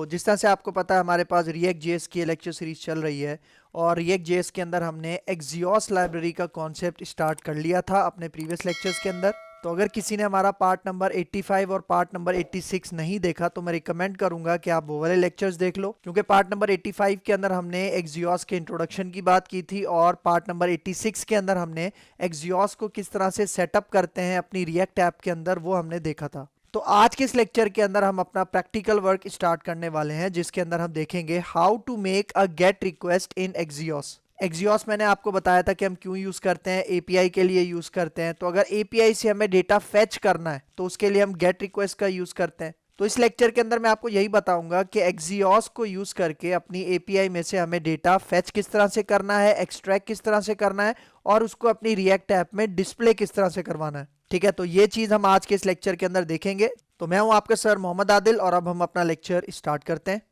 जिस तरह से आपको पता है हमारे पास रिएक्ट जेएस की लेक्चर सीरीज चल रही है और रिएक्ट जेएस के अंदर हमने एक्सियोस लाइब्रेरी का कॉन्सेप्ट स्टार्ट कर लिया था अपने प्रीवियस लेक्चर्स के अंदर। तो अगर किसी ने हमारा पार्ट नंबर 85 और पार्ट नंबर 86 नहीं देखा तो मैं रिकमेंड करूंगा कि आप वो वाले लेक्चर्स देख लो, क्योंकि पार्ट नंबर 85 के अंदर हमने एक्सियोस के इंट्रोडक्शन की बात की थी और पार्ट नंबर 86 के अंदर हमने एक्सियोस को किस तरह से सेटअप करते हैं अपनी रिएक्ट ऐप के अंदर वो हमने देखा था। तो आज के इस लेक्चर के अंदर हम अपना प्रैक्टिकल वर्क स्टार्ट करने वाले हैं, जिसके अंदर हम देखेंगे how to make a get request in Axios. Axios मैंने आपको बताया था कि हम क्यों यूज करते हैं, एपीआई के लिए यूज करते हैं। तो अगर एपीआई से हमें डेटा फेच करना है तो उसके लिए हम गेट रिक्वेस्ट का यूज करते हैं। तो इस लेक्चर के अंदर मैं आपको यही बताऊंगा कि एक्सियोस को यूज करके अपनी एपीआई में से हमें डेटा फेच किस तरह से करना है, एक्सट्रैक्ट किस तरह से करना है और उसको अपनी रिएक्ट ऐप में डिस्प्ले किस तरह से करवाना है। ठीक है, तो ये चीज हम आज के इस लेक्चर के अंदर देखेंगे। तो मैं हूं आपका सर मोहम्मद आदिल और अब हम अपना लेक्चर स्टार्ट करते हैं।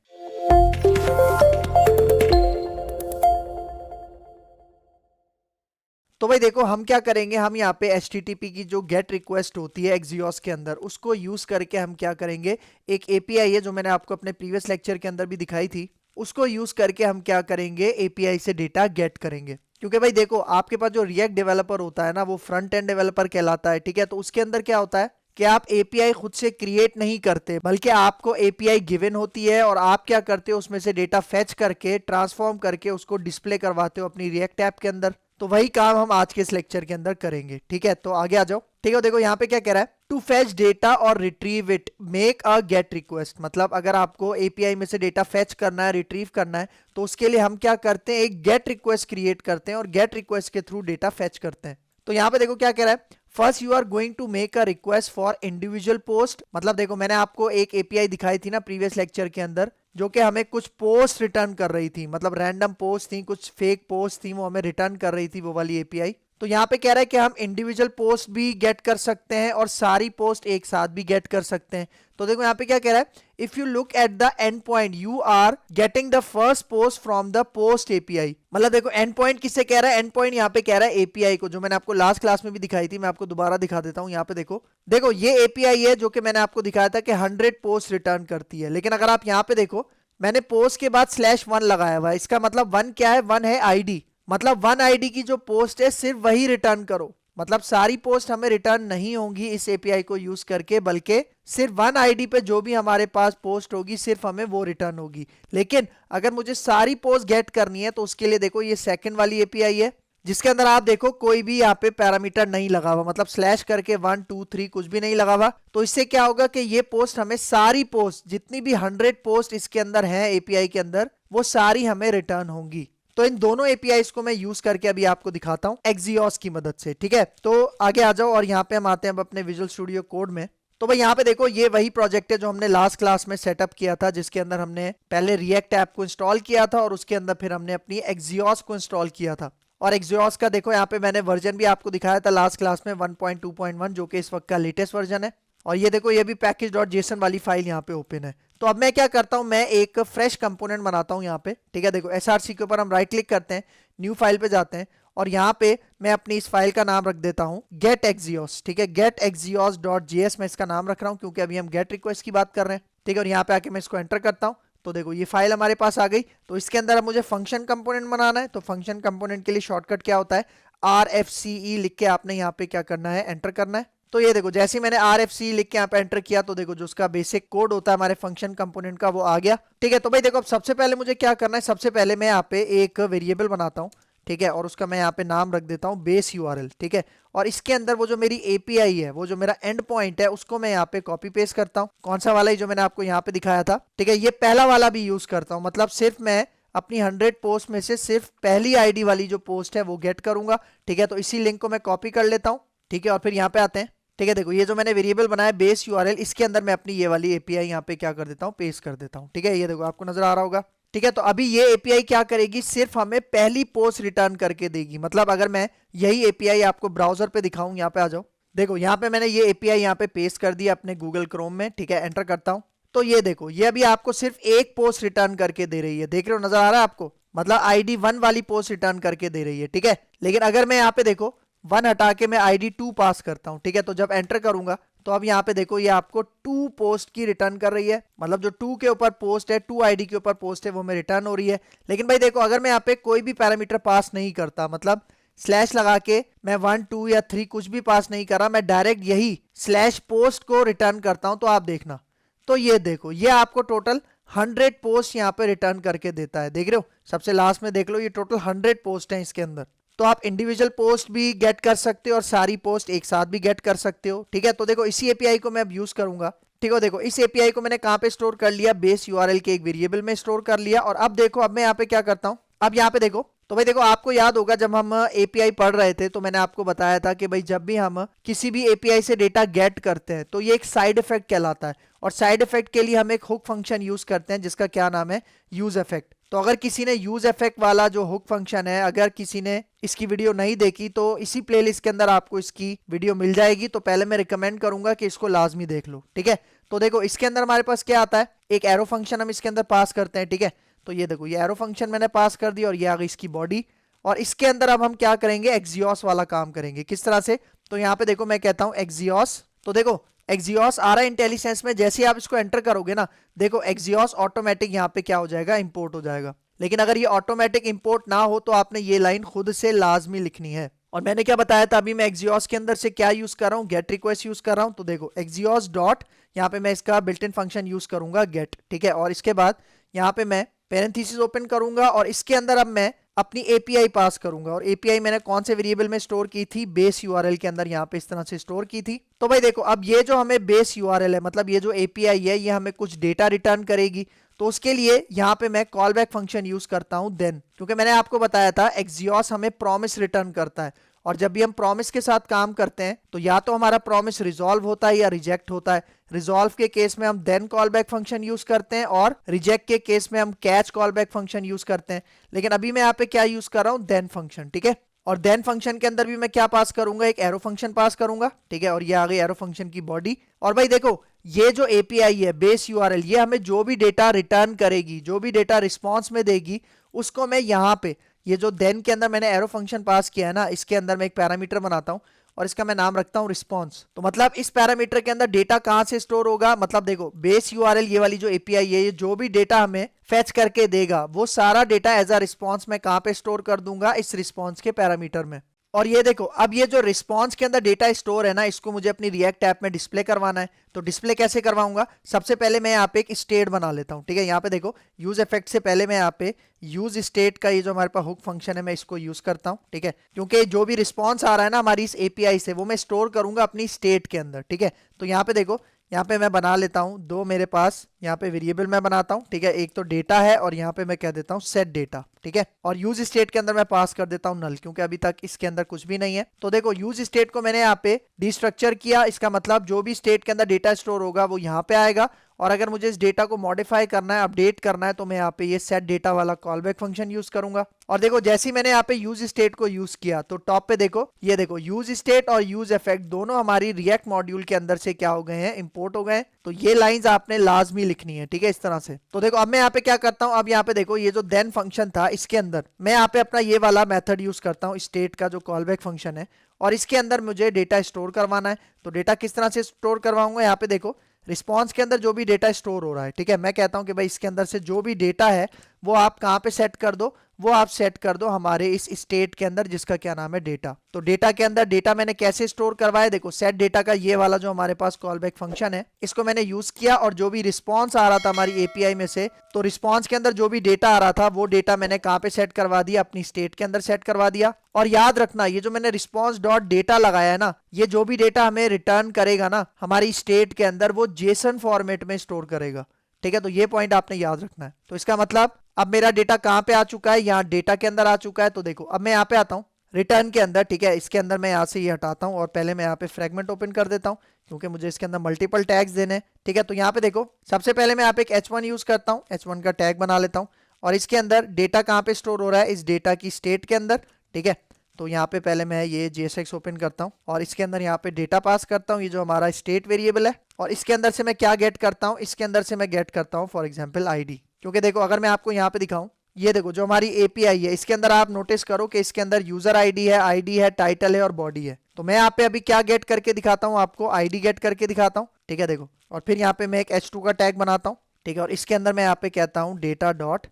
तो भाई देखो हम क्या करेंगे, हम यहाँ पे HTTP की जो गेट रिक्वेस्ट होती है एक्सियोस के अंदर उसको यूज करके हम क्या करेंगे, एक एपीआई है जो मैंने आपको अपने प्रीवियस लेक्चर के अंदर भी दिखाई थी, उसको यूज करके हम क्या करेंगे, एपीआई से डेटा गेट करेंगे। क्योंकि भाई देखो आपके पास जो रिएक्ट डेवलपर होता है ना वो फ्रंट एंड डेवलपर कहलाता है। ठीक है, तो उसके अंदर क्या होता है कि आप एपीआई खुद से क्रिएट नहीं करते, बल्कि आपको एपीआई गिवन होती है और आप क्या करते हो उसमें से डेटा फेच करके ट्रांसफॉर्म करके उसको डिस्प्ले करवाते हो अपनी रिएक्ट ऐप के अंदर। तो वही काम हम आज के इस लेक्चर के अंदर करेंगे। ठीक है, तो आगे आ जाओ। ठीक है, देखो यहाँ पे क्या कह रहा है, टू फेच डेटा और retrieve it make a get request. मतलब अगर आपको एपीआई में से डेटा फेच करना है, रिट्रीव करना है, तो उसके लिए हम क्या करते हैं, एक गेट रिक्वेस्ट क्रिएट करते हैं और गेट रिक्वेस्ट के थ्रू डेटा फेच करते हैं। तो यहाँ पे देखो क्या कह रहा है, first you are going to make a request for individual post. मतलब देखो मैंने आपको एक एपीआई दिखाई थी ना प्रीवियस लेक्चर के अंदर, जो कि हमें कुछ पोस्ट रिटर्न कर रही थी, मतलब रैंडम पोस्ट थी, कुछ फेक पोस्ट थी, वो हमें रिटर्न कर रही थी वो वाली एपीआई। तो यहाँ पे कह रहा है कि हम इंडिविजुअल पोस्ट भी गेट कर सकते हैं और सारी पोस्ट एक साथ भी गेट कर सकते हैं। तो देखो यहाँ पे क्या कह रहा है, if you look at the end point you are getting the first post from the post API. मतलब देखो एंड पॉइंट किससे कह रहा है, एंड पॉइंट यहाँ पे कह रहा है एपीआई को, जो मैंने आपको लास्ट क्लास में भी दिखाई थी। मैं आपको दोबारा दिखा देता हूँ। यहाँ पे देखो देखो ये एपीआई है जो कि मैंने आपको दिखाया था कि 100 पोस्ट रिटर्न करती है। लेकिन अगर आप यहाँ पे देखो मैंने पोस्ट के बाद /1 लगाया हुआ है, इसका मतलब 1 क्या है, 1 है आईडी। मतलब 1 आईडी की जो पोस्ट है सिर्फ वही रिटर्न करो। मतलब सारी पोस्ट हमें रिटर्न नहीं होंगी इस एपीआई को यूज करके, बल्कि सिर्फ 1 आईडी पे जो भी हमारे पास पोस्ट होगी सिर्फ हमें वो रिटर्न होगी। लेकिन अगर मुझे सारी पोस्ट गेट करनी है तो उसके लिए देखो ये सेकंड वाली एपीआई है, जिसके अंदर आप देखो कोई भी यहाँ पे पैरामीटर नहीं लगा हुआ, मतलब स्लैश करके 1 2 3 कुछ भी नहीं लगा हुआ। तो इससे क्या होगा कि ये पोस्ट हमें सारी पोस्ट जितनी भी 100 पोस्ट इसके अंदर है एपीआई के अंदर वो सारी हमें रिटर्न होंगी। तो इन दोनों एपीआईज को मैं यूज करके अभी आपको दिखाता हूं एक्सियोस की मदद से। ठीक है, तो आगे आ जाओ और यहाँ पे हम आते हैं अब अपने विजुअल स्टूडियो कोड में। तो भाई यहाँ पे देखो ये वही प्रोजेक्ट है जो हमने लास्ट क्लास में सेटअप किया था, जिसके अंदर हमने पहले रिएक्ट ऐप को इंस्टॉल किया था और उसके अंदर फिर हमने अपनी एक्सियोस को इंस्टॉल किया था। और एक्सियोस का देखो यहाँ पे मैंने वर्जन भी आपको दिखाया था लास्ट क्लास में 1.2.1, जो कि इस वक्त का लेटेस्ट वर्जन है। और ये देखो ये भी package.json वाली फाइल यहाँ पे ओपन है। तो अब मैं क्या करता हूँ, मैं एक फ्रेश कंपोनेंट बनाता हूँ यहाँ पे। ठीक है, देखो SRC के ऊपर हम राइट क्लिक करते हैं, न्यू फाइल पे जाते हैं और यहाँ पे मैं अपनी इस फाइल का नाम रख देता हूँ गेट एक्सियोस। ठीक है, getexios.js मैं इसका नाम रख रहा हूँ क्योंकि अभी हम गेट रिक्वेस्ट की बात कर रहे हैं। ठीक है, और यहाँ पे आके मैं इसको एंटर करता हूँ तो देखो ये फाइल हमारे पास आ गई। तो इसके अंदर अब मुझे फंक्शन कंपोनेंट बनाना है। तो फंक्शन कंपोनेंट के लिए शॉर्टकट क्या होता है, RFCE लिख के आपने यहाँ पे क्या करना है, एंटर करना है। तो ये देखो जैसे ही मैंने RFCE लिख के यहाँ पे एंटर किया तो देखो जो उसका बेसिक कोड होता है हमारे फंक्शन कंपोनेंट का वो आ गया। ठीक है, तो भाई देखो अब सबसे पहले मुझे क्या करना है, सबसे पहले मैं यहाँ पे एक वेरिएबल बनाता हूँ। ठीक है, और उसका मैं यहाँ पे नाम रख देता हूँ बेस URL। ठीक है, और इसके अंदर वो जो मेरी एपीआई है, वो जो मेरा एंड पॉइंट है, उसको मैं यहाँ पे कॉपी पेस्ट करता हूँ। कौन सा वाला ही जो मैंने आपको यहाँ पे दिखाया था। ठीक है, ये पहला वाला भी यूज करता हूँ, मतलब सिर्फ मैं अपनी 100 पोस्ट में से सिर्फ पहली आईडी वाली जो पोस्ट है वो गेट करूंगा। ठीक है, तो इसी लिंक को मैं कॉपी कर लेता हूँ। ठीक है, और फिर यहाँ पे आते हैं। ठीक है, देखो ये जो मैंने वेरिएबल बनाया बेस URL, इसके अंदर मैं अपनी ये वाली एपीआई यहाँ पे क्या कर देता हूँ, पेस्ट कर देता हूँ। ठीक है, ये देखो आपको नजर आ रहा होगा। ठीक है, तो अभी ये एपीआई क्या करेगी, सिर्फ हमें पहली पोस्ट रिटर्न करके देगी। मतलब अगर मैं यही एपीआई आपको ब्राउजर पे दिखाऊं, यहाँ पे आ जाओ, देखो यहाँ पे मैंने ये एपीआई यहाँ पे पेस्ट कर दिया अपने गूगल क्रोम में। ठीक है, एंटर करता हूं तो ये देखो ये अभी आपको सिर्फ एक पोस्ट रिटर्न करके दे रही है। देख रहे हो, नजर आ रहा है आपको, मतलब ID 1 वाली पोस्ट रिटर्न करके दे रही है। ठीक है, लेकिन अगर मैं यहाँ पे देखो 1 हटा के मैं ID 2 पास करता हूँ, ठीक है, तो जब एंटर करूंगा तो अब यहाँ पे देखो ये आपको टू पोस्ट की रिटर्न कर रही है, मतलब जो टू के ऊपर पोस्ट है, टू आईडी के ऊपर पोस्ट है, वो में रिटर्न हो रही है। लेकिन भाई देखो अगर मैं यहाँ पे कोई भी पैरामीटर पास नहीं करता, मतलब स्लैश लगा के मैं 1 2 या 3 कुछ भी पास नहीं कर रहा, मैं डायरेक्ट यही स्लैश पोस्ट को रिटर्न करता हूं, तो आप देखना, तो ये देखो ये आपको टोटल 100 पोस्ट यहाँ पे रिटर्न करके देता है। देख रहे हो सबसे लास्ट में देख लो, ये टोटल 100 पोस्ट है इसके अंदर। तो आप इंडिविजुअल पोस्ट भी गेट कर सकते हो और सारी पोस्ट एक साथ भी गेट कर सकते हो। ठीक है, तो देखो इसी एपीआई को मैं अब यूज करूंगा। ठीक है, देखो इस एपीआई को मैंने कहां पे स्टोर कर लिया, बेस यूआरएल के एक वेरिएबल में स्टोर कर लिया। और अब देखो अब मैं यहाँ पे क्या करता हूँ, अब यहाँ पे देखो, तो भाई देखो आपको याद होगा जब हम एपीआई पढ़ रहे थे तो मैंने आपको बताया था कि भाई जब भी हम किसी भी एपीआई से डेटा गेट करते हैं तो ये एक साइड इफेक्ट कहलाता है, और साइड इफेक्ट के लिए हम एक हुक फंक्शन यूज करते हैं जिसका क्या नाम है, यूज इफेक्ट। तो अगर किसी ने यूज इफेक्ट वाला जो हुक फंक्शन है, अगर किसी ने इसकी वीडियो नहीं देखी तो इसी प्लेलिस्ट के अंदर आपको इसकी वीडियो मिल जाएगी। तो पहले मैं रिकमेंड करूंगा कि इसको लाजमी देख लो। ठीक है, तो देखो इसके अंदर हमारे पास क्या आता है, एक एरो फंक्शन हम इसके अंदर पास करते हैं। ठीक है, तो ये देखो ये एरो फंक्शन मैंने पास कर दिया और ये आ गई इसकी बॉडी। और इसके अंदर अब हम क्या करेंगे, एक्सियोस वाला काम करेंगे। किस तरह से, तो यहाँ पे देखो मैं कहता हूँ एक्सियोस, तो देखो एक्सियोस आ रहा है इंटेलिसेंस में, जैसे ही आप इसको एंटर करोगे ना, देखो एक्सियोस ऑटोमेटिक यहाँ पे क्या हो जाएगा, इंपोर्ट हो जाएगा। लेकिन अगर ये ऑटोमेटिक इंपोर्ट ना हो तो आपने ये लाइन खुद से लाजमी लिखनी है। और मैंने क्या बताया था, अभी मैं एक्सियोस के अंदर से क्या यूज कर रहा हूँ, गेट रिक्वेस्ट यूज कर रहा हूँ। तो देखो एक्सियोस डॉट, यहाँ पे मैं इसका बिल्ट इन फंक्शन यूज करूंगा गेट। ठीक है, और इसके बाद यहाँ पे मैं पैरेंथेसिस ओपन करूंगा और इसके अंदर अब मैं अपनी एपीआई पास करूंगा। और एपीआई मैंने कौन से वेरिएबल में स्टोर की थी, बेस यूआरएल के अंदर यहाँ पे इस तरह से स्टोर की थी। तो भाई देखो अब ये जो हमें बेस यूआरएल है, मतलब ये जो एपीआई है, ये हमें कुछ डेटा रिटर्न करेगी। तो उसके लिए यहाँ पे मैं कॉल बैक फंक्शन यूज करता हूँ देन, क्योंकि मैंने आपको बताया था एक्सियोस हमें प्रॉमिस रिटर्न करता है। और जब भी हम प्रॉमिस के साथ काम करते हैं तो या तो हमारा प्रॉमिस रिजॉल्व होता है या रिजेक्ट होता है। रिजॉल्व के केस में हम then call back function use करते हैं और रिजेक्ट के केस में हम catch call back function use करते हैं। लेकिन अभी मैं यहाँ पे क्या यूज कर रहा हूँ, देन फंक्शन। ठीक है, और देन फंक्शन के अंदर भी मैं क्या पास करूंगा, एक एरो फंक्शन पास करूंगा। ठीक है, और ये आ गई एरो फंक्शन की बॉडी। और भाई देखो ये जो एपीआई है बेस यूआरएल, ये हमें जो भी डेटा रिटर्न करेगी, जो भी डेटा रिस्पॉन्स में देगी, उसको मैं यहाँ पे ये जो देन के अंदर मैंने एरो फंक्शन पास किया है ना, इसके अंदर मैं एक पैरामीटर बनाता हूँ और इसका मैं नाम रखता हूँ रिस्पॉन्स। तो मतलब इस पैरामीटर के अंदर डेटा कहां से स्टोर होगा, मतलब देखो बेस यूआरएल ये वाली जो एपीआई है, ये जो भी डेटा हमें फेच करके देगा वो सारा डेटा एज अ रिस्पॉन्स मैं कहां पे स्टोर कर दूंगा, इस रिस्पॉन्स के पैरामीटर में। और ये देखो अब ये जो रिस्पॉन्स के अंदर डेटा स्टोर है ना, इसको मुझे अपनी रिएक्ट ऐप में डिस्प्ले करवाना है। तो डिस्प्ले कैसे करवाऊंगा, सबसे पहले मैं यहाँ पे एक स्टेट बना लेता हूँ। ठीक है, यहाँ पे देखो यूज इफेक्ट से पहले मैं यहाँ पे यूज स्टेट का ये जो हमारे पास हुक फंक्शन है मैं इसको यूज करता हूँ। ठीक है, क्योंकि जो भी रिस्पॉन्स आ रहा है ना हमारी इस एपीआई से, वो मैं स्टोर करूंगा अपनी स्टेट के अंदर। ठीक है, तो यहाँ पे देखो यहाँ पे मैं बना लेता हूँ दो मेरे पास यहाँ पे वेरिएबल मैं बनाता हूँ। ठीक है, एक तो डेटा है और यहाँ पे मैं कह देता हूँ सेट डेटा। ठीक है, और यूज स्टेट के अंदर मैं पास कर देता हूँ नल, क्योंकि अभी तक इसके अंदर कुछ भी नहीं है। तो देखो यूज स्टेट को मैंने यहाँ पे डिस्ट्रक्चर किया, इसका मतलब जो भी स्टेट के अंदर डेटा स्टोर होगा वो यहाँ पे आएगा। और अगर मुझे इस डेटा को मॉडिफाई करना है, अपडेट करना है, तो मैं यहाँ पे ये सेट डेटा वाला कॉल बैक फंक्शन यूज करूंगा। और देखो जैसे ही मैंने यहाँ पे यूज स्टेट को यूज किया तो टॉप पे देखो ये देखो यूज स्टेट और यूज इफेक्ट दोनों हमारी रिएक्ट मॉड्यूल के अंदर से क्या हो गए हैं, इंपोर्ट हो गए। तो ये लाइंस आपने लाजमी लिखनी है। ठीक है, इस तरह से। तो देखो अब मैं यहाँ पे क्या करता हूँ, अब यहाँ पे देखो ये जो देन फंक्शन था इसके अंदर मैं यहाँ पे अपना ये वाला मेथड यूज करता हूँ, स्टेट का जो कॉल बैक फंक्शन है, और इसके अंदर मुझे डेटा स्टोर करवाना है। तो डेटा किस तरह से स्टोर करवाऊंगा, यहाँ पे देखो रिस्पॉन्स के अंदर जो भी डेटा स्टोर हो रहा है। ठीक है, मैं कहता हूं कि भाई इसके अंदर से जो भी डेटा है वो आप कहां पे सेट कर दो, वो आप सेट कर दो हमारे इस स्टेट के अंदर जिसका क्या नाम है डेटा। तो डेटा के अंदर डेटा मैंने कैसे स्टोर करवाया, देखो सेट डेटा का ये वाला जो हमारे पास कॉल बैक फंक्शन है इसको मैंने यूज किया, और जो भी रिस्पॉन्स आ रहा था हमारी एपीआई में से, तो रिस्पॉन्स के अंदर जो भी डेटा आ रहा था वो डेटा मैंने कहां पे सेट करवा दिया, अपनी स्टेट के अंदर सेट करवा दिया। और याद रखना ये जो मैंने रिस्पॉन्स डॉट डेटा लगाया है ना, ये जो भी डेटा हमें रिटर्न करेगा ना हमारी स्टेट के अंदर, वो जेसन फॉर्मेट में स्टोर करेगा। ठीक है, तो ये पॉइंट आपने याद रखना है। तो इसका मतलब अब मेरा डेटा कहां पे आ चुका है, यहाँ डेटा के अंदर आ चुका है। तो देखो अब मैं यहाँ पे आता हूँ रिटर्न के अंदर। ठीक है, इसके अंदर मैं यहाँ से ये हटाता हूँ और पहले मैं यहाँ पे फ्रेगमेंट ओपन कर देता हूँ, क्योंकि मुझे इसके अंदर मल्टीपल टैग्स देने हैं। ठीक है, तो यहाँ पे देखो सबसे पहले मैं यहाँ पे एक h1 यूज करता हूँ, h1 का टैग बना लेता हूँ, और इसके अंदर डेटा कहाँ पे स्टोर हो रहा है, इस डेटा की स्टेट के अंदर। ठीक है, तो यहाँ पे पहले मैं ये JSX ओपन करता हूँ और इसके अंदर यहाँ पे डेटा पास करता हूँ, ये जो हमारा स्टेट वेरिएबल है। और इसके अंदर से मैं क्या गेट करता हूँ, इसके अंदर से मैं गेट करता हूँ फॉर एग्जाम्पल ID। क्योंकि देखो अगर मैं आपको यहाँ पे दिखाऊं, ये देखो जो हमारी एपीआई है इसके अंदर आप नोटिस करो कि इसके अंदर यूजर ID है, ID है, टाइटल है और बॉडी है। तो मैं यहाँ पे अभी क्या गेट करके दिखाता हूँ आपको, आईडी गेट करके दिखाता हूँ, ठीक है देखो। और फिर यहाँ पे मैं एक h2 का टैग बनाता हूँ, ठीक है, और इसके अंदर मैं यहाँ पे कहता हूँ डेटा डॉट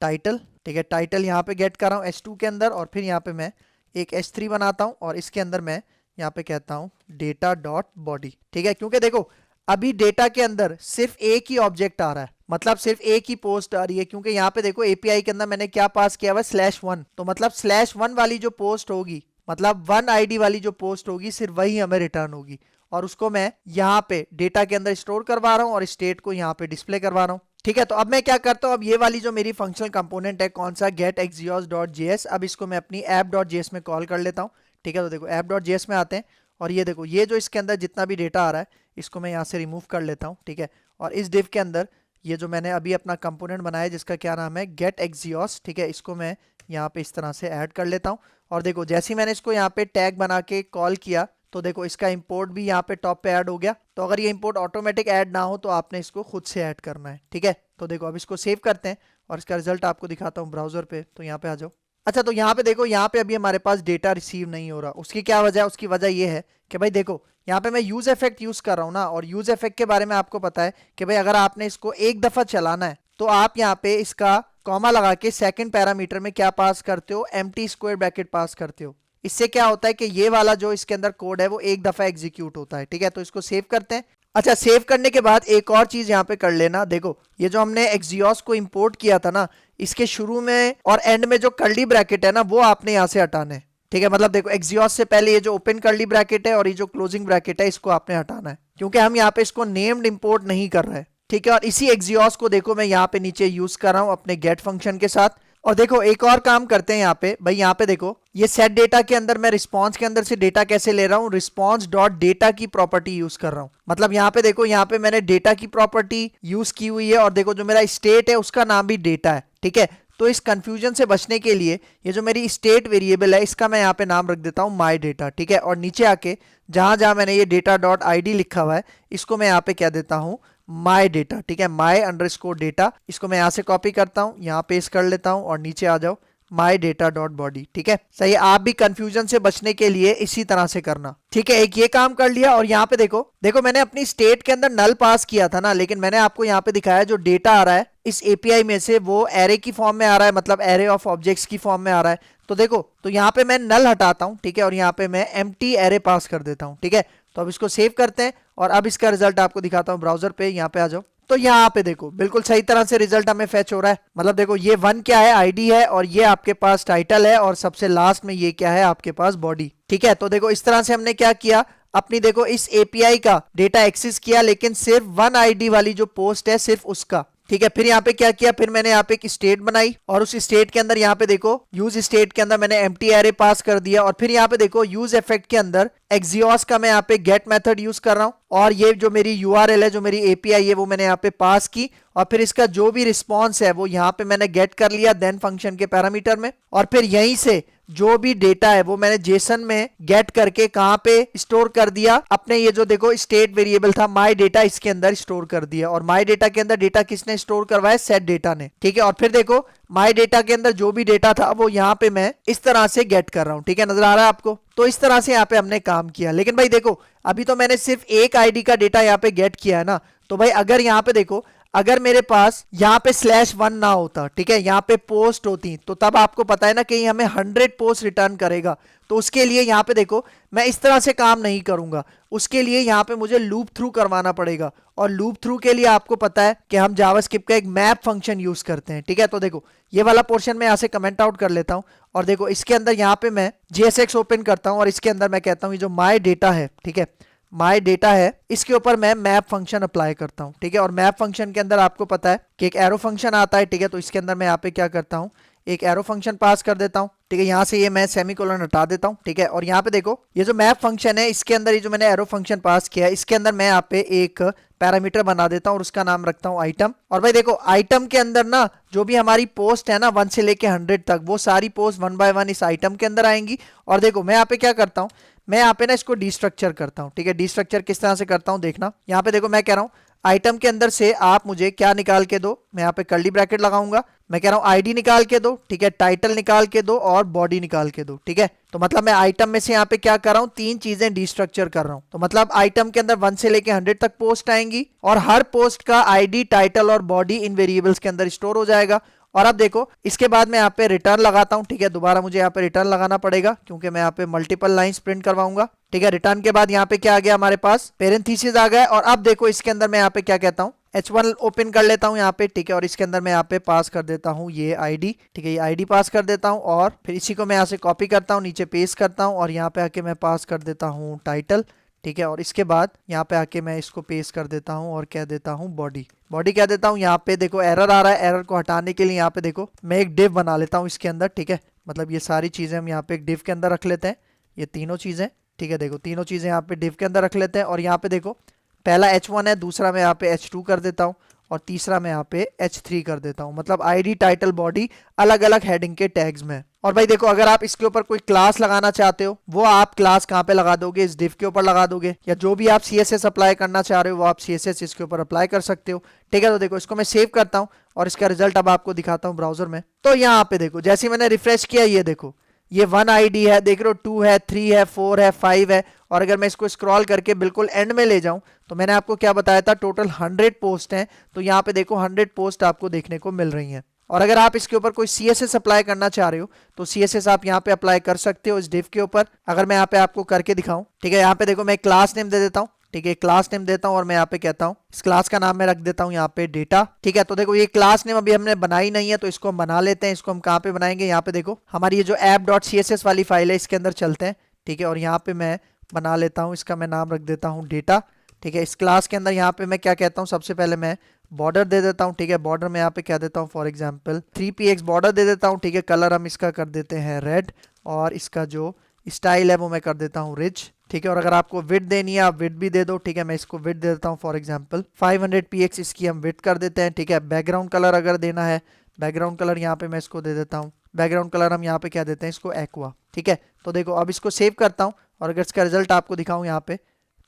टाइटल, ठीक है, टाइटल यहाँ पे गेट कर रहा हूँ h2 के अंदर। और फिर यहाँ पे मैं एक h3 बनाता हूँ और इसके अंदर मैं यहाँ पे कहता हूँ डेटा डॉट बॉडी, ठीक है। क्योंकि देखो अभी डेटा के अंदर सिर्फ एक ही ऑब्जेक्ट आ रहा है, मतलब सिर्फ एक ही पोस्ट आ रही है, क्योंकि यहाँ पे देखो एपीआई के अंदर मैंने क्या पास किया हुआ /1, तो मतलब /1 वाली जो पोस्ट होगी, मतलब 1 आईडी वाली जो पोस्ट होगी, सिर्फ वही हमें रिटर्न होगी। और उसको मैं यहाँ पे डेटा के अंदर स्टोर करवा रहा हूँ और स्टेट को यहाँ पे डिस्प्ले करवा रहा हूँ, ठीक है। तो अब मैं क्या करता हूँ, अब ये वाली जो मेरी फंक्शनल कंपोनेंट है, कौन सा, गेट axios.js, अब इसको मैं अपनी app.js में कॉल कर लेता हूँ, ठीक है। तो देखो app.js में आते हैं और ये देखो ये जो इसके अंदर जितना भी डेटा आ रहा है इसको मैं यहाँ से रिमूव कर लेता हूँ, ठीक है। और इस डिव के अंदर ये जो मैंने अभी अपना कंपोनेंट बनाया है जिसका क्या नाम है गेट axios, ठीक है, इसको मैं यहाँ पे इस तरह से ऐड कर लेता हूँ। और देखो जैसे ही मैंने इसको यहाँ पे टैग बना के कॉल किया तो देखो इसका इंपोर्ट भी यहाँ पे टॉप पे ऐड हो गया। तो अगर ये इंपोर्ट ऑटोमेटिक ऐड ना हो तो आपने इसको खुद से ऐड करना है, ठीक है। तो देखो अब इसको सेव करते हैं और इसका रिजल्ट आपको दिखाता हूँ ब्राउजर पे। तो यहाँ पे आ जाओ। अच्छा, तो यहाँ पे देखो, यहाँ पे अभी हमारे पास डेटा रिसीव नहीं हो रहा। उसकी क्या वजह है? उसकी वजह ये है कि भाई देखो यहाँ पे मैं यूज इफेक्ट यूज कर रहा हूँ ना, और यूज इफेक्ट के बारे में आपको पता है कि भाई अगर आपने इसको एक दफा चलाना है तो आप यहाँ पे इसका कॉमा लगा के सेकंड पैरामीटर में क्या पास करते हो, एम्प्टी स्क्वायर ब्रैकेट पास करते हो। इससे क्या होता है कि ये वाला जो इसके अंदर कोड है वो एक दफा एग्जीक्यूट होता है, ठीक है। तो इसको सेव करते हैं। अच्छा, सेव करने के बाद एक और चीज यहाँ पे कर लेना, देखो ये जो हमने एक्सियोस को इंपोर्ट किया था ना, इसके शुरू में और एंड में जो कर्ली ब्रैकेट है ना वो आपने यहाँ से हटाना है, ठीक है। मतलब देखो एक्सियोस से पहले ये जो ओपन कर्ली ब्रैकेट है और ये जो क्लोजिंग ब्रैकेट है इसको आपने हटाना है, क्योंकि हम यहाँ पे इसको नेम्ड इंपोर्ट नहीं कर रहे हैं, ठीक है। और इसी एक्सियोस को देखो मैं यहाँ पे नीचे यूज कर रहा हूँ अपने गेट फंक्शन के साथ। और देखो एक और काम करते हैं यहाँ पे, भाई यहाँ पे देखो ये सेट डेटा के अंदर मैं रिस्पॉन्स के अंदर से डेटा कैसे ले रहा हूँ, रिस्पॉन्स डॉट डेटा की प्रॉपर्टी यूज कर रहा हूँ। मतलब यहाँ पे देखो, यहाँ पे मैंने डेटा की प्रॉपर्टी यूज की हुई है और देखो जो मेरा स्टेट है उसका नाम भी डेटा है, ठीक है। तो इस कंफ्यूजन से बचने के लिए ये जो मेरी स्टेट वेरिएबल है इसका मैं यहाँ पे नाम रख देता हूँ माई डेटा, ठीक है। और नीचे आके जहां जहां मैंने ये डेटा डॉट आईडी लिखा हुआ है इसको मैं यहाँ पे कह देता हूँ माई डेटा, ठीक है, माई अंडरस्कोर डेटा। इसको मैं यहाँ से कॉपी करता हूँ, यहाँ पेस्ट कर लेता हूँ और नीचे आ जाओ माई डेटा डॉट बॉडी, ठीक है। सही है, आप भी कंफ्यूजन से बचने के लिए इसी तरह से करना, ठीक है। एक ये काम कर लिया। और यहाँ पे देखो देखो मैंने अपनी स्टेट के अंदर नल पास किया था ना, लेकिन मैंने आपको यहाँ पे दिखाया जो डेटा आ रहा है इस एपीआई में से वो एरे की फॉर्म में आ रहा है, मतलब एरे ऑफ ऑब्जेक्ट्स की फॉर्म में आ रहा है। तो देखो, तो यहाँ पे मैं नल हटाता हूँ, ठीक है, और यहाँ पे मैं एम्प्टी एरे पास कर देता हूँ, ठीक है। तो अब इसको सेव करते हैं और अब इसका रिजल्ट आपको दिखाता हूँ ब्राउजर पे। यहाँ पे आ जाओ। तो यहाँ पे देखो बिल्कुल सही तरह से रिजल्ट हमें फेच हो रहा है। मतलब देखो ये 1 क्या है, आईडी है, और ये आपके पास टाइटल है, और सबसे लास्ट में ये क्या है आपके पास बॉडी, ठीक है। तो देखो इस तरह से हमने क्या किया, अपनी देखो इस एपीआई का डेटा एक्सेस किया, लेकिन सिर्फ 1 आईडी वाली जो पोस्ट है सिर्फ उसका, ठीक है। फिर यहाँ पे क्या किया, फिर मैंने यहाँ पे एक स्टेट बनाई और उस स्टेट के अंदर यहाँ पे देखो यूज स्टेट के अंदर मैंने एम्प्टी एरे पास कर दिया। और फिर यहाँ पे देखो यूज इफेक्ट के अंदर एक्सियोस का मैं यहाँ पे गेट मेथड यूज कर रहा हूँ, और ये जो मेरी यूआरएल है, जो मेरी एपीआई है, वो मैंने यहाँ पे पास की, और फिर इसका जो भी रिस्पॉन्स है वो यहाँ पे मैंने गेट कर लिया देन फंक्शन के पैरामीटर में। और फिर यहीं से जो भी डेटा है वो मैंने जेसन में गेट करके कहां पे स्टोर कर दिया, अपने ये जो देखो स्टेट वेरिएबल था माई डेटा, इसके अंदर स्टोर कर दिया। और माई डेटा के अंदर डेटा किसने स्टोर करवाया, सेट डेटा ने, ठीक है। और फिर देखो माई डेटा के अंदर जो भी डेटा था वो यहाँ पे मैं इस तरह से गेट कर रहा हूँ, ठीक है, नजर आ रहा है आपको। तो इस तरह से यहाँ पे हमने काम किया। लेकिन भाई देखो अभी तो मैंने सिर्फ एक आईडी का डेटा यहाँ पे गेट किया है ना, तो भाई अगर यहाँ पे देखो अगर मेरे पास यहाँ पे /1 ना होता, ठीक है, यहाँ पे पोस्ट होती, तो तब आपको पता है ना कि हमें 100 पोस्ट रिटर्न करेगा। तो उसके लिए यहाँ पे देखो मैं इस तरह से काम नहीं करूंगा, उसके लिए यहाँ पे मुझे लूप थ्रू करवाना पड़ेगा। और लूप थ्रू के लिए आपको पता है कि हम जावास्क्रिप्ट का एक मैप फंक्शन यूज करते हैं, ठीक है। तो देखो ये वाला पोर्शन मैं यहाँ से कमेंट आउट कर लेता हूँ, और देखो इसके अंदर यहाँ पे मैं JSX ओपन करता हूँ और इसके अंदर मैं कहता हूँ ये जो माई डेटा है, ठीक है, माई डेटा है, इसके ऊपर मैं मैप फंक्शन अप्लाई करता हूं, ठीक है। और मैप फंक्शन के अंदर आपको पता है कि एक एरो फंक्शन आता है, ठीक है। तो इसके अंदर मैं यहाँ पे क्या करता हूं, एक एरो फंक्शन पास कर देता हूं, ठीक है। यहाँ से ये मैं सेमीकोलन हटा देता हूं, ठीक है। और यहाँ पे देखो ये जो मैप फंक्शन है इसके अंदर ये जो मैंने एरो फंक्शन पास किया है इसके अंदर मैं यहाँ पे एक पैरामीटर बना देता हूँ और उसका नाम रखता हूँ आइटम। और भाई देखो आइटम के अंदर ना जो भी हमारी पोस्ट है ना 1 से लेके 100 तक, वो सारी पोस्ट 1 बाय 1 इस आइटम के अंदर आएंगी। और देखो मैं यहाँ पे क्या करता हूँ, मैं यहाँ पे ना इसको डिस्ट्रक्चर करता हूँ, ठीक है। डिस्ट्रक्चर किस तरह से करता हूँ देखना, यहाँ पे देखो मैं कह रहा हूँ आइटम के अंदर से आप मुझे क्या निकाल के दो, मैं यहाँ पे कर्ली ब्रैकेट लगाऊंगा, मैं कह रहा हूं आईडी निकाल के दो, ठीक है, टाइटल निकाल के दो और बॉडी निकाल के दो, ठीक है। तो मतलब मैं आइटम में से यहाँ पे क्या कर रहा हूँ, तीन चीजें डिस्ट्रक्चर कर रहा हूँ। तो मतलब आइटम के अंदर 1 से लेके 100 तक पोस्ट आएंगी और हर पोस्ट का आईडी, टाइटल और बॉडी इन वेरिएबल्स के अंदर स्टोर हो जाएगा। और अब देखो इसके बाद मैं यहाँ पे रिटर्न लगाता हूँ, ठीक है, दोबारा मुझे यहाँ पे रिटर्न लगाना पड़ेगा क्योंकि मैं यहाँ पे मल्टीपल लाइंस प्रिंट करवाऊंगा, ठीक है। रिटर्न के बाद यहाँ पे क्या आ गया, हमारे पास पेरेंथीसिस आ गया। और अब देखो इसके अंदर मैं यहाँ पे क्या कहता हूँ, H1 ओपन कर लेता हूँ यहाँ पे, ठीक है, और इसके अंदर मैं यहाँ पे पास कर देता हूँ ये आईडी, ठीक है, ये आईडी पास कर देता हूँ और फिर इसी को मैं यहाँ से कॉपी करता हूँ, नीचे पेस्ट करता हूँ और यहाँ पे आके मैं पास कर देता हूँ टाइटल, ठीक है। और इसके बाद यहाँ पे आके मैं इसको पेस्ट कर देता हूँ और कह देता हूँ बॉडी, बॉडी कह देता हूँ। यहाँ पे देखो एरर आ रहा है, एरर को हटाने के लिए यहाँ पे देखो मैं एक डिव बना लेता हूँ इसके अंदर, ठीक है। मतलब ये सारी चीजें हम यहाँ पे एक डिव के अंदर रख लेते हैं, ये तीनों चीजें, ठीक है। देखो तीनों चीजें यहाँ पे डिव के अंदर रख लेते हैं और यहाँ पे देखो पहला H1 है, दूसरा मैं यहाँ पे H2 कर देता हूँ और तीसरा मैं यहाँ पे H3 कर देता हूँ। मतलब आईडी, टाइटल, बॉडी अलग अलग हेडिंग के टैग्स में। और भाई देखो अगर आप इसके ऊपर कोई क्लास लगाना चाहते हो, वो आप क्लास कहाँ पे लगा दोगे, इस डिव के ऊपर लगा दोगे, या जो भी आप CSS अप्लाई करना चाह रहे हो वो आप CSS इसके ऊपर अप्लाई कर सकते हो, ठीक है। तो देखो इसको मैं सेव करता हूँ और इसका रिजल्ट अब आपको दिखाता हूँ ब्राउजर में। तो यहाँ पे देखो जैसे मैंने रिफ्रेश किया, ये देखो ये 1 आईडी है, देख रहे हो 2 है, 3 है, 4 है, 5 है। और अगर मैं इसको स्क्रॉल करके बिल्कुल एंड में ले जाऊं तो मैंने आपको क्या बताया था, टोटल 100 पोस्ट हैं। तो यहाँ पे देखो 100 पोस्ट आपको देखने को मिल रही हैं। और अगर आप इसके ऊपर कोई CSS अप्लाई करना चाह रहे हो तो CSS आप यहाँ पे अप्लाई कर सकते हो इस डिव के ऊपर। अगर मैं यहाँ पे आपको करके दिखाऊं, ठीक है, यहाँ पे देखो मैं क्लास नेम दे देता हूँ, ठीक है, क्लास नेम देता हूं और मैं यहाँ पे कहता हूं इस क्लास का नाम मैं रख देता हूं यहाँ पे डेटा, ठीक है। तो देखो ये क्लास नेम अभी हमने बनाई नहीं है तो इसको हम बना लेते हैं। इसको हम कहाँ पे बनाएंगे, यहाँ पे देखो हमारी ये जो app.css वाली फाइल है इसके अंदर चलते हैं, ठीक है। और यहाँ पे मैं बना लेता हूँ, इसका मैं नाम रख देता हूँ डेटा, ठीक है। इस क्लास के अंदर यहाँ पे मैं क्या कहता हूँ, सबसे पहले मैं बॉर्डर दे देता हूँ, ठीक है। बॉर्डर में यहाँ पे क्या देता हूँ, फॉर एग्जाम्पल 3px बॉर्डर दे देता हूँ, ठीक है। कलर हम इसका कर देते हैं रेड और इसका जो स्टाइल है वो मैं कर देता हूँ रिच, ठीक है। और अगर आपको विड्थ देनी है आप विड्थ भी दे दो, ठीक है। मैं इसको विड्थ दे देता हूँ फॉर एग्जांपल 500 px, इसकी हम विड्थ कर देते हैं, ठीक है। बैकग्राउंड कलर अगर देना है, बैकग्राउंड कलर यहाँ पे मैं इसको दे देता हूँ, बैकग्राउंड कलर हम यहाँ पे क्या देते हैं इसको एक्वा, ठीक है। तो देखो अब इसको सेव करता हूँ और अगर इसका रिजल्ट आपको दिखाऊं यहाँ पे,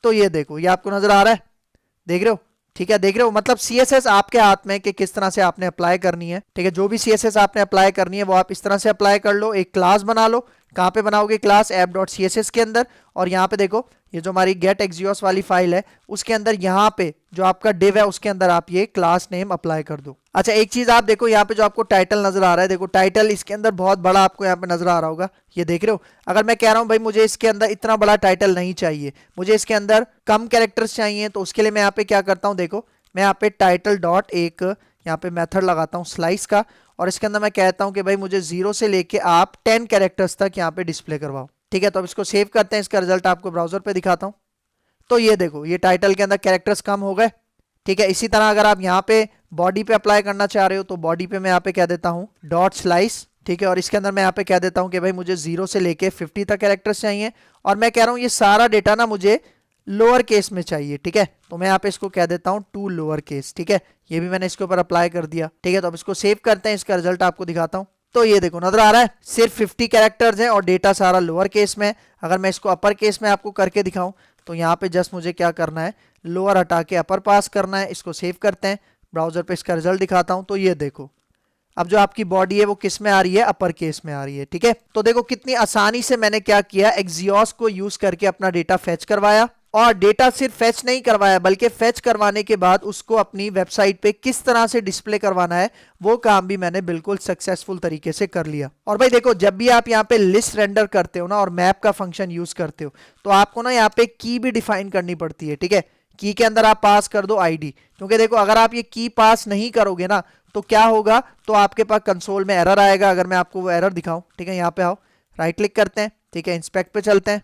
तो ये देखो ये आपको नजर आ रहा है, देख रहे हो, ठीक है, देख रहे हो। मतलब CSS आपके हाथ में कि किस तरह से आपने अप्लाई करनी है, ठीक है। जो भी CSS आपने अप्लाई करनी है वो आप इस तरह से अप्लाई कर लो। एक क्लास बना लो, कहाँ पे बनाओगे, क्लास app.css के अंदर। और यहाँ पे देखो ये जो हमारी गेट एक्सियोस वाली फाइल है उसके अंदर यहाँ पे जो आपका डिव है उसके अंदर आप ये क्लास नेम अप्लाई कर दो। अच्छा एक चीज आप देखो यहाँ पे जो आपको टाइटल नजर आ रहा है, देखो टाइटल इसके अंदर बहुत बड़ा आपको यहाँ पे नजर आ रहा होगा, ये देख रहे हो। अगर मैं कह रहा हूँ भाई मुझे इसके अंदर इतना बड़ा टाइटल नहीं चाहिए, मुझे इसके अंदर कम कैरेक्टर्स चाहिए, तो उसके लिए मैं यहाँ पे क्या करता हूँ, देखो मैं यहाँ पे टाइटल डॉट एक यहाँ पे मेथड लगाता हूँ स्लाइस का और इसके अंदर मैं कहता हूँ कि भाई मुझे 0 से लेके आप 10 कैरेक्टर्स तक यहाँ पे डिस्प्ले करवाओ, ठीक है। तो अब इसको सेव करते हैं, इसका रिजल्ट आपको ब्राउजर पे दिखाता हूँ। तो ये देखो ये टाइटल के अंदर कैरेक्टर्स कम हो गए, ठीक है। इसी तरह अगर आप यहाँ पे बॉडी पे अप्लाई करना चाह रहे हो तो बॉडी पे मैं यहाँ पे कह देता हूँ डॉट स्लाइस, ठीक है। और इसके अंदर मैं यहाँ पे कह देता हूँ कि भाई मुझे 0 से लेके 50 तक कैरेक्टर्स चाहिए और मैं कह रहा हूँ ये सारा डेटा ना मुझे लोअर केस में चाहिए, ठीक है। तो मैं यहाँ पे इसको कह देता हूँ टू लोअर केस, ठीक है। ये भी मैंने इसके ऊपर अप्लाई कर दिया, ठीक है। तो अब इसको सेव करते हैं, इसका रिजल्ट आपको दिखाता हूँ। तो ये देखो नजर आ रहा है सिर्फ 50 कैरेक्टर्स हैं और डेटा सारा लोअर केस में। अगर मैं इसको अपर केस में आपको करके दिखाऊं तो यहाँ पे जस्ट मुझे क्या करना है, लोअर हटा के अपर पास करना है। इसको सेव करते हैं, ब्राउजर पे इसका रिजल्ट दिखाता हूँ। तो ये देखो अब जो आपकी बॉडी है वो किस में आ रही है, अपर केस में आ रही है, ठीक है। तो देखो कितनी आसानी से मैंने क्या किया, एक्सियोस को यूज करके अपना डेटा फेच करवाया। और डेटा सिर्फ फेच नहीं करवाया बल्कि फेच करवाने के बाद उसको अपनी वेबसाइट पे किस तरह से डिस्प्ले करवाना है वो काम भी मैंने बिल्कुल सक्सेसफुल तरीके से कर लिया। और भाई देखो जब भी आप यहाँ पे लिस्ट रेंडर करते हो ना और मैप का फंक्शन यूज करते हो तो आपको ना यहाँ पे की भी डिफाइन करनी पड़ती है, ठीक है। की के अंदर आप पास कर दो आईडी, क्योंकि देखो अगर आप ये की पास नहीं करोगे ना तो क्या होगा, तो आपके पास कंसोल में एरर आएगा। अगर मैं आपको वो एरर दिखाऊं, ठीक है, यहाँ पे आओ, राइट क्लिक करते हैं, ठीक है, इंस्पेक्ट पे चलते हैं,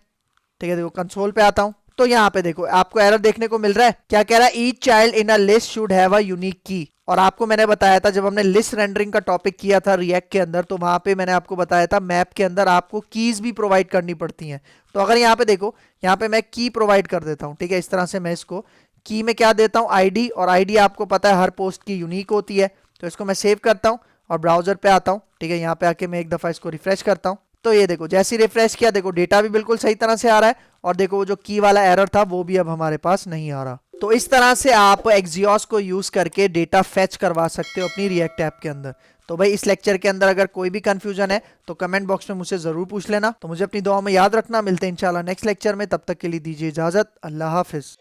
ठीक है। देखो कंसोल पे आता हूं तो यहाँ पे देखो आपको एरर देखने को मिल रहा है, क्या कह रहा है, each child in a list should have a unique की। और आपको मैंने बताया था जब हमने लिस्ट रेंडरिंग का टॉपिक किया था रिएक्ट के अंदर, तो वहां पे मैंने आपको बताया था मैप के अंदर आपको कीज भी प्रोवाइड करनी पड़ती हैं। तो अगर यहाँ पे देखो, यहाँ पे मैं की प्रोवाइड कर देता हूँ, ठीक है। इस तरह से मैं इसको की में क्या देता हूँ, आईडी, और आईडी आपको पता है हर पोस्ट की यूनिक होती है। तो इसको मैं सेव करता हूँ और ब्राउजर पे आता हूँ, ठीक है। यहाँ पे आके मैं एक दफा इसको रिफ्रेश करता हूँ। तो ये देखो जैसे ही रिफ्रेश किया देखो डेटा भी बिल्कुल सही तरह से आ रहा है और देखो वो जो की वाला एरर था वो भी अब हमारे पास नहीं आ रहा। तो इस तरह से आप Axios को यूज करके डेटा फेच करवा सकते हो अपनी रिएक्ट ऐप के अंदर। तो भाई इस लेक्चर के अंदर अगर कोई भी कंफ्यूजन है तो कमेंट बॉक्स में मुझसे जरूर पूछ लेना। तो मुझे अपनी दुआ में याद रखना। मिलते हैं इंशाल्लाह नेक्स्ट लेक्चर में, तब तक के लिए दीजिए इजाजत। अल्लाह हाफिज।